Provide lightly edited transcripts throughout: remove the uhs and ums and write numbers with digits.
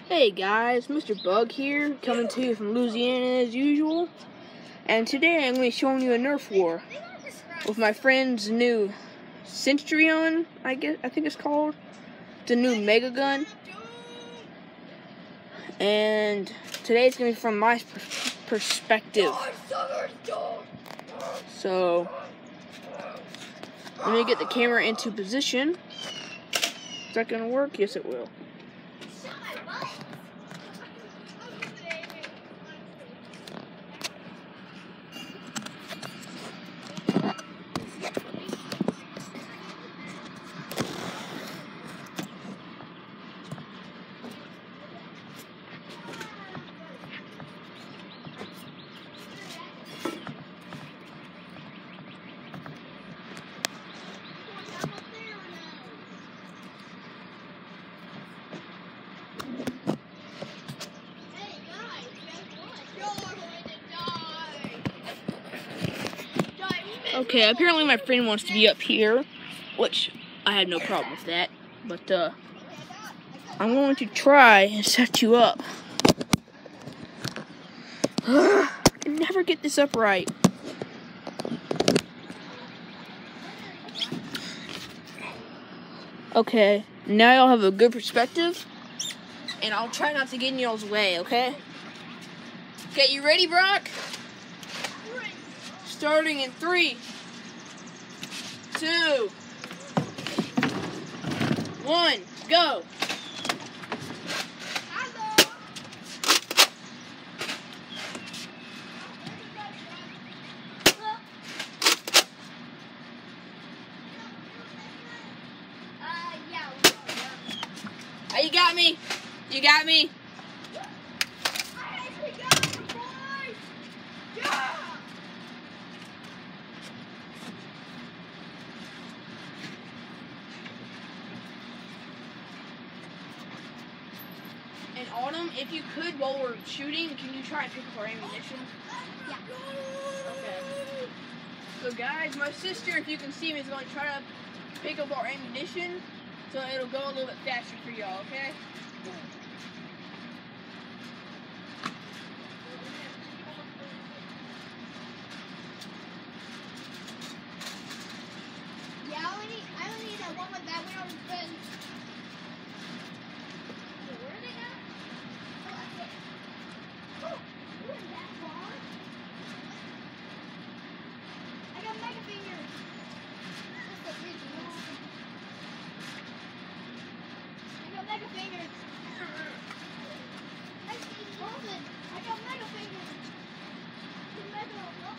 Hey guys, Mr. Bug here, coming to you from Louisiana as usual. And today I'm going to be showing you a Nerf war with my friend's new Centurion, I think it's called. It's a new mega gun. And today it's going to be from my perspective. So, let me get the camera into position. Is that going to work? Yes, it will. Okay, apparently my friend wants to be up here, which I have no problem with that, but I'm going to try and set you up. I can never get this up right. Okay, now y'all have a good perspective, and I'll try not to get in y'all's way, okay? Okay, you ready, Brock? Starting in 3, 2, 1, go! Oh, you got me! You got me! And Autumn, if you could, while we're shooting, can you try and pick up our ammunition? Yeah. Okay. So guys, my sister, if you can see me, is going to try to pick up our ammunition, so it'll go a little bit faster for y'all, okay? Yeah, I only need that one with that one on the fence. Where are they at? Oh, that's it. Oh, where is that far? I got mega fingers. That's the original. I got mega fingers. Listen, I got mega fingers. Mega, oh,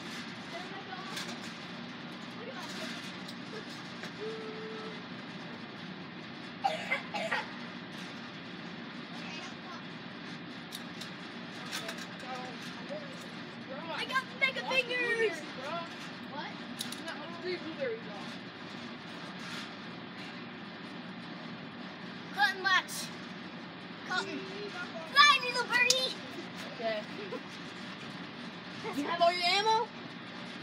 they're mega awesome. Look at that shit. I got mega fingers! What? Cotton box. Cotton. Fly, little birdie! Okay. You have all your ammo?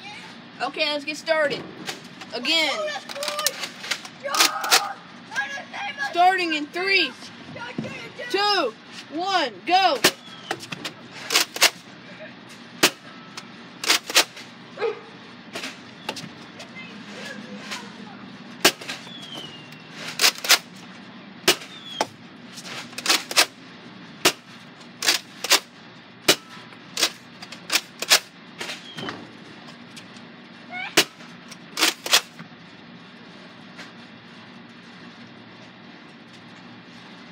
Yeah. Okay, let's get started. Again. Oh, that's good! Yeah! Starting in 3, 2, 1, go!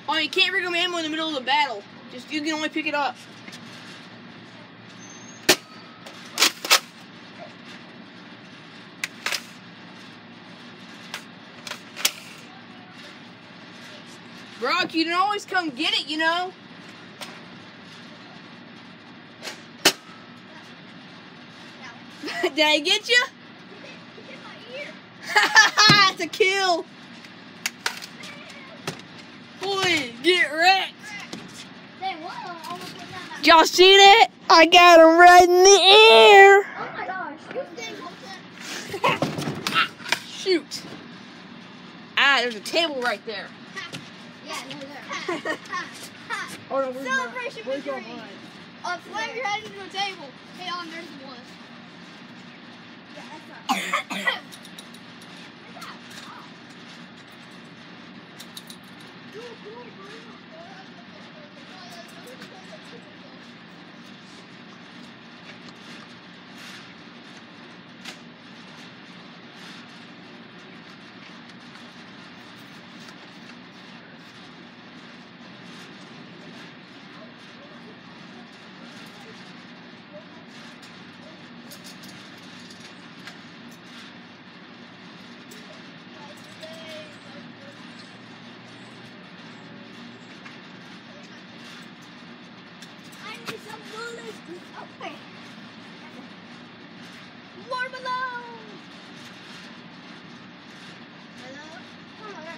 Oh, you can't bring them ammo in the middle of the battle. You can only pick it up. Brock, you can always come get it, you know. Did I get you? It's a kill. Boy, get wrecked. Y'all see that? I got him right in the air. Oh my gosh. Shoot. Ah, there's a table right there. Yeah, no, there. Oh, no, where's Celebration where's victory. mine? Slam your head into a table. Hey, there's the one. Yeah, that's not.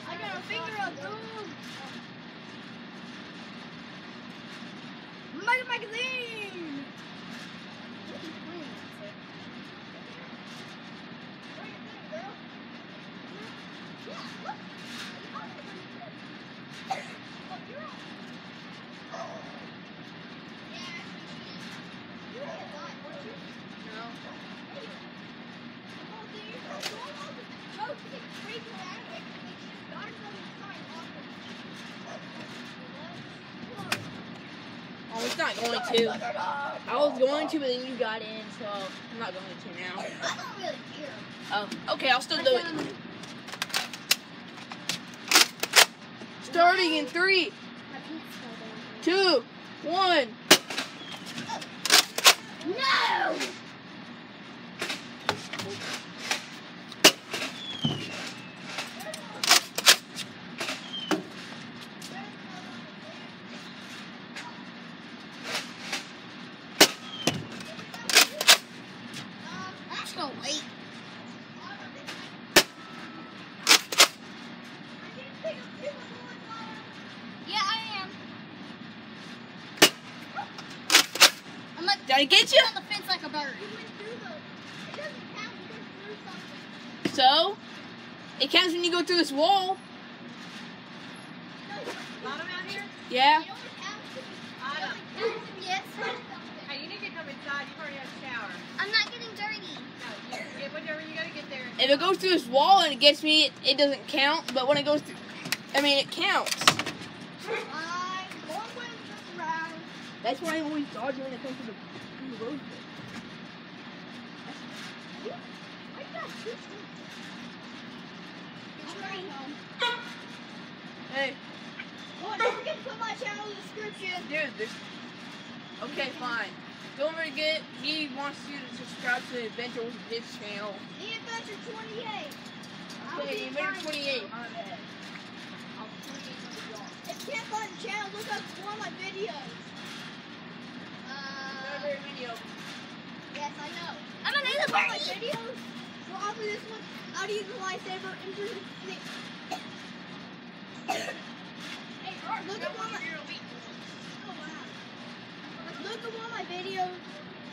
I got a finger up. Mega magazine. I was not going to. I was going to, but then you got in, so I'm not going to now. I don't really care. Oh, okay, I'll still do it. Starting in 3, 2, 1. No! I'm just gonna wait. Yeah, I am. I'm like, Did I get you? on the fence like a bird. It doesn't count. You went through something. So, it counts when you go through this wall. Bottom out here? Yeah. It only counts if Autumn. yes. Hey, you need to come inside. You've already had a shower. I'm not getting dirty. No, you get whatever you gotta get there. If it goes through this wall and it gets me, it doesn't count. But when it goes through, I mean, it counts. I'm going with this round. That's why I always dodge when it comes to the road. I got two sticks. I'm going home. Hey, Oh, don't forget to put my channel in the description. dude, there's... Okay, fine. Don't forget, he wants you to subscribe to the Adventure with his channel. The Adventure 28. Okay, Adventure 28. My bad. If you can't find the channel, look up one of my videos. Favorite video. Yes, I know. I'm gonna need one of my videos. Probably this one. How to use a lightsaber into the stick. Hey, look at one of my. Oh wow. Look at one of my videos.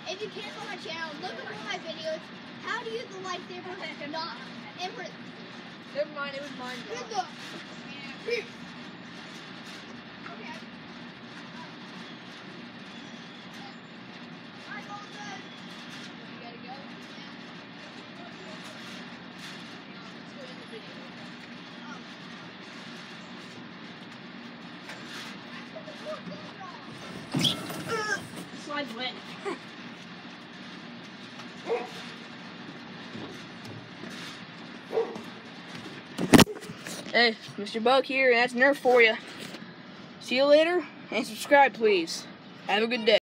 If you can't find my channel, look at one of my videos. How to use the lightsaber not imprint. Never mind, it was mine. Good luck. Okay. Alright, all done. You gotta go. Let's go in the video. Slide's wet. Hey, Mr. Buck here, and that's Nerf for you. See you later, and subscribe, please. Have a good day.